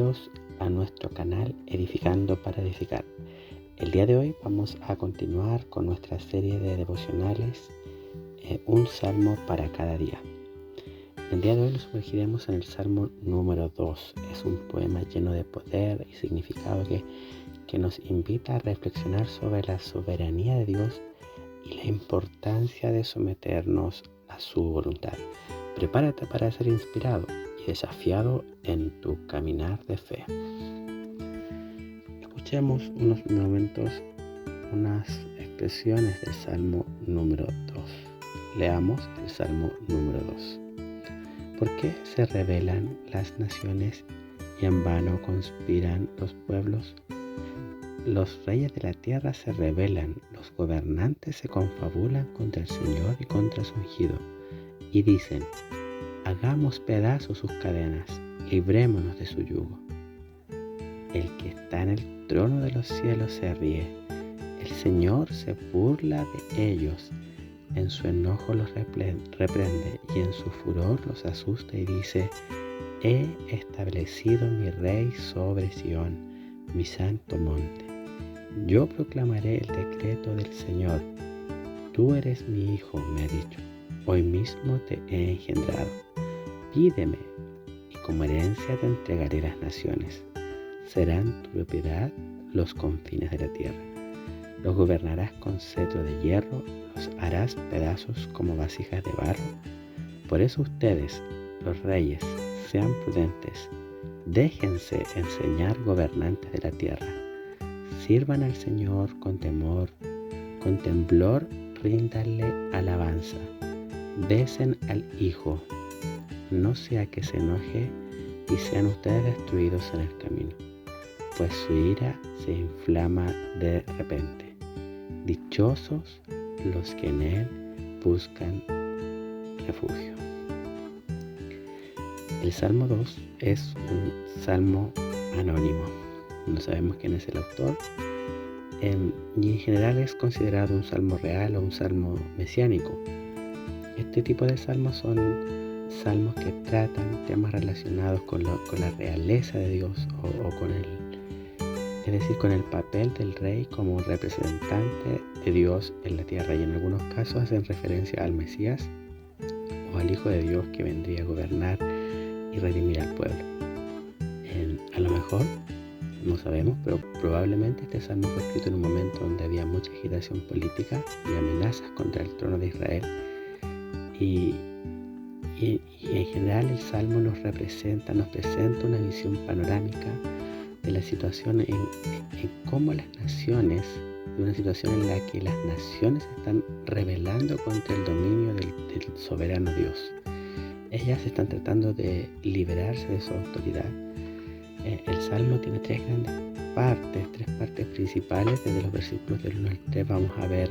Bienvenidos a nuestro canal Edificando para Edificar. El día de hoy vamos a continuar con nuestra serie de devocionales, un salmo para cada día. El día de hoy nos sumergiremos en el salmo número 2. Es un poema lleno de poder y significado que nos invita a reflexionar sobre la soberanía de Dios y la importancia de someternos a su voluntad. Prepárate para ser inspirado y desafiado en tu caminar de fe. Escuchemos unos momentos unas expresiones del Salmo número 2. Leamos el Salmo número 2. ¿Por qué se rebelan las naciones y en vano conspiran los pueblos? Los reyes de la tierra se rebelan, los gobernantes se confabulan contra el Señor y contra su ungido, y dicen: hagamos pedazos sus cadenas, librémonos de su yugo. El que está en el trono de los cielos se ríe, el Señor se burla de ellos, en su enojo los reprende y en su furor los asusta y dice: he establecido mi rey sobre Sión, mi santo monte. Yo proclamaré el decreto del Señor. Tú eres mi hijo, me ha dicho, hoy mismo te he engendrado. Pídeme, y como herencia te entregaré las naciones. Serán tu propiedad los confines de la tierra. Los gobernarás con cetro de hierro, los harás pedazos como vasijas de barro. Por eso ustedes, los reyes, sean prudentes, déjense enseñar gobernantes de la tierra. Sirvan al Señor con temor, con temblor ríndanle alabanza. Besen al Hijo, no sea que se enoje y sean ustedes destruidos en el camino, pues su ira se inflama de repente. Dichosos los que en él buscan refugio. El Salmo 2 es un salmo anónimo. No sabemos quién es el autor. Y en general es considerado un salmo real o un salmo mesiánico. Este tipo de salmos son salmos que tratan temas relacionados con la realeza de Dios o con el papel del rey como un representante de Dios en la tierra, y en algunos casos hacen referencia al Mesías o al Hijo de Dios que vendría a gobernar y redimir al pueblo. A lo mejor, no sabemos, pero probablemente este salmo fue escrito en un momento donde había mucha agitación política y amenazas contra el trono de Israel. Y en general el salmo nos presenta una visión panorámica de la situación en cómo las naciones, de una situación en la que las naciones se están rebelando contra el dominio del soberano Dios. Ellas están tratando de liberarse de su autoridad. El Salmo tiene tres partes principales. Desde los versículos del 1 al 3 vamos a ver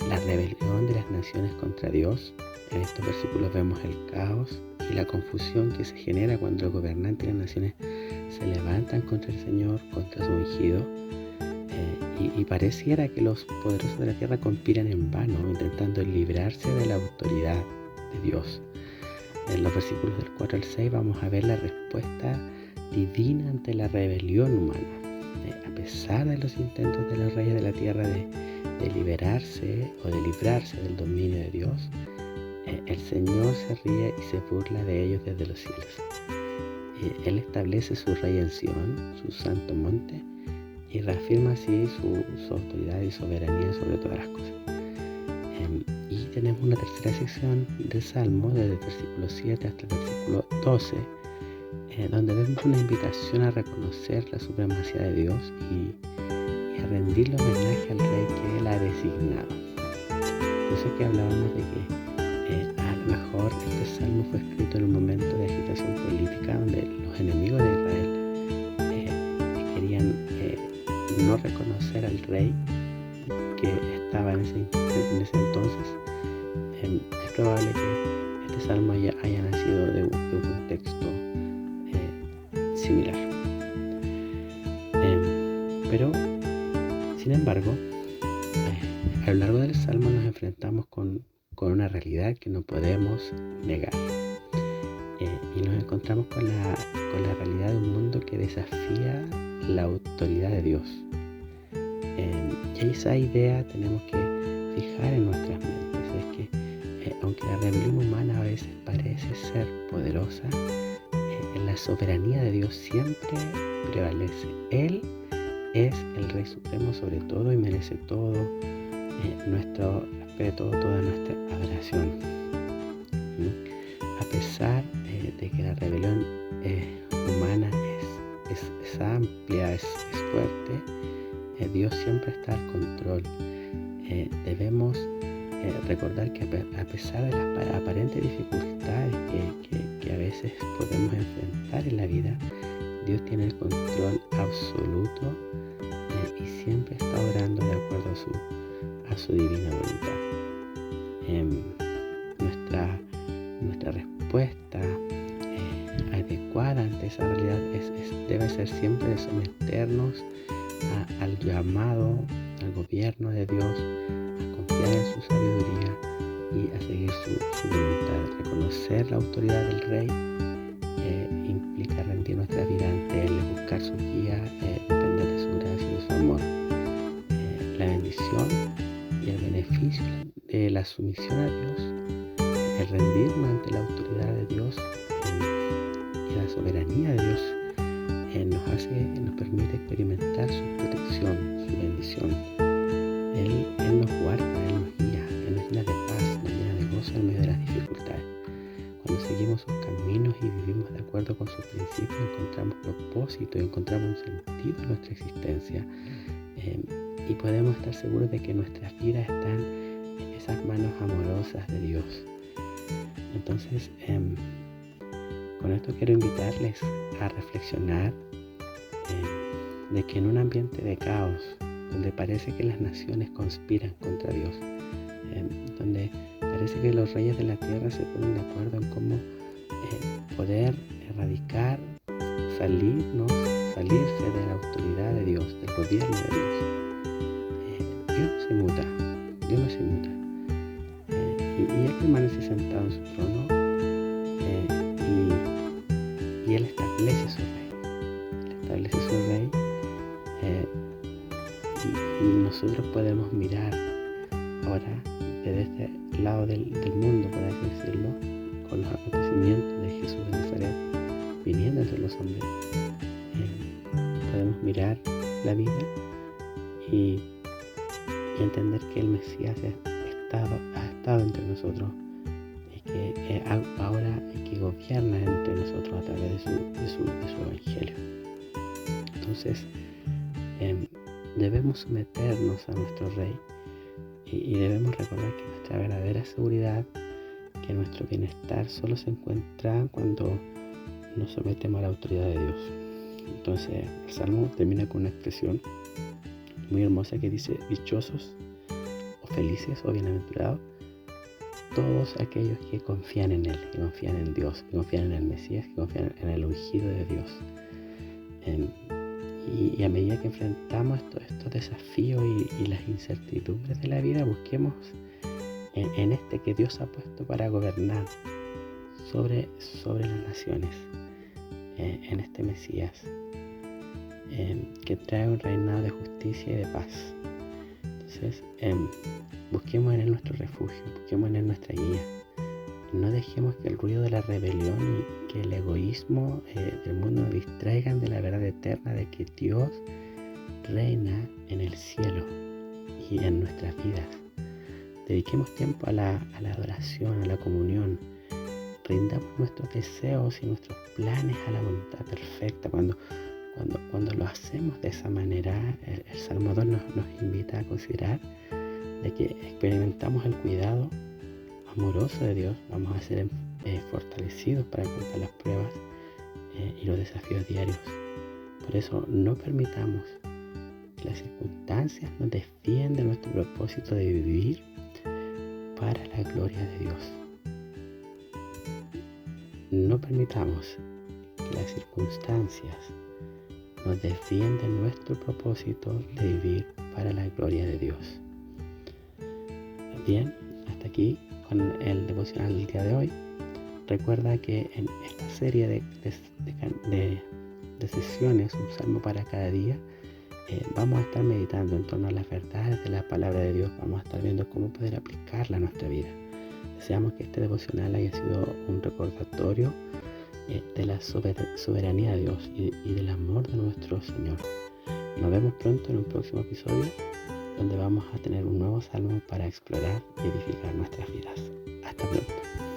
la rebelión de las naciones contra Dios. En estos versículos vemos el caos y la confusión que se genera cuando el gobernante de las naciones se levantan contra el Señor, contra su ungido, y pareciera que los poderosos de la tierra conspiran en vano, intentando librarse de la autoridad de Dios. En los versículos del 4 al 6 vamos a ver la respuesta divina ante la rebelión humana. A pesar de los intentos de los reyes de la tierra de liberarse o de librarse del dominio de Dios, el Señor se ríe y se burla de ellos desde los cielos. Él establece su rey en Sión, su santo monte, y reafirma así su autoridad y soberanía sobre todas las cosas. Y tenemos una tercera sección del Salmo, desde el versículo 7 hasta el versículo 12, donde vemos una invitación a reconocer la supremacía de Dios y a rendirle homenaje al rey que él ha designado. Yo sé que hablábamos de que a lo mejor este salmo fue escrito en un momento de agitación política donde los enemigos de Israel querían no reconocer al rey que estaba en ese entonces. Es probable que este salmo haya nacido de un contexto similar. Pero, sin embargo, a lo largo del salmo nos enfrentamos con una realidad que no podemos negar. Y nos encontramos encontramos con la realidad de un mundo que desafía la autoridad de Dios. Y esa idea tenemos que fijar en nuestras mentes, es que aunque la rebelión humana a veces parece ser poderosa, la soberanía de Dios siempre prevalece. Él es el Rey Supremo sobre todo y merece todo nuestro respeto, toda nuestra adoración. A pesar de que la rebelión humana es amplia, es fuerte, Dios siempre está al control. Debemos recordar que a pesar de las aparentes dificultades que a veces podemos enfrentar en la vida, Dios tiene el control absoluto y siempre está obrando de acuerdo a su divina voluntad. Nuestra respuesta adecuada ante esa realidad debe ser siempre de someternos al llamado, al gobierno de Dios, a confiar en su sabiduría y a seguir su voluntad. Reconocer la autoridad del Rey implica rendir nuestra vida ante Él, buscar su guía, depender de su gracia y de su amor. La bendición y el beneficio de la sumisión a Dios, el rendirnos ante la autoridad de Dios y la soberanía de Dios nos permite experimentar su protección, su bendición. Él nos guarda, Él nos guía, Él nos llena de paz, nos llena de gozo en medio de las dificultades. Cuando seguimos sus caminos y vivimos de acuerdo con sus principios, encontramos propósito y encontramos un sentido en nuestra existencia. Y podemos estar seguros de que nuestras vidas están en esas manos amorosas de Dios. Entonces, con esto quiero invitarles a reflexionar de que en un ambiente de caos, donde parece que las naciones conspiran contra Dios, donde parece que los reyes de la tierra se ponen de acuerdo en cómo poder erradicar, salirse de la autoridad de Dios, del gobierno de Dios. Dios no se inmuta, y Él permanece sentado en su trono y Él establece su rey, y nosotros podemos mirar ahora desde este lado del mundo, por así decirlo, con los acontecimientos de Jesús de Nazaret viniendo entre los hombres. Podemos mirar la vida y entender que el Mesías ha estado entre nosotros y que ahora que gobierna entre nosotros a través de su evangelio. Entonces debemos someternos a nuestro Rey y debemos recordar que nuestra verdadera seguridad, que nuestro bienestar solo se encuentra cuando nos sometemos a la autoridad de Dios. Entonces el Salmo termina con una expresión muy hermosa que dice: dichosos o felices o bienaventurados todos aquellos que confían en Él, que confían en Dios, que confían en el Mesías, que confían en el ungido de Dios. Y a medida que enfrentamos estos desafíos y las incertidumbres de la vida, busquemos en este que Dios ha puesto para gobernar sobre las naciones, en este Mesías, que trae un reinado de justicia y de paz. Entonces, busquemos en Él nuestro refugio, busquemos en Él nuestra guía. No dejemos que el ruido de la rebelión y que el egoísmo del mundo nos distraigan de la verdad eterna de que Dios reina en el cielo y en nuestras vidas. Dediquemos tiempo a la adoración, a la comunión. Rindamos nuestros deseos y nuestros planes a la voluntad perfecta. Cuando lo hacemos de esa manera, el Salmo 2 nos invita a considerar de que experimentamos el cuidado amoroso de Dios, vamos a ser fortalecidos para enfrentar las pruebas y los desafíos diarios. Por eso no permitamos que las circunstancias nos desvíen de nuestro propósito de vivir para la gloria de Dios. No permitamos que las circunstancias nos desvíen de nuestro propósito de vivir para la gloria de Dios. Bien, hasta aquí con el devocional del día de hoy. Recuerda que en esta serie de sesiones, un salmo para cada día, vamos a estar meditando en torno a las verdades de la palabra de Dios. Vamos a estar viendo cómo poder aplicarla a nuestra vida. Deseamos que este devocional haya sido un recordatorio de la soberanía de Dios y del amor de nuestro Señor. Nos vemos pronto en un próximo episodio donde vamos a tener un nuevo salmo para explorar y edificar nuestras vidas. Hasta pronto.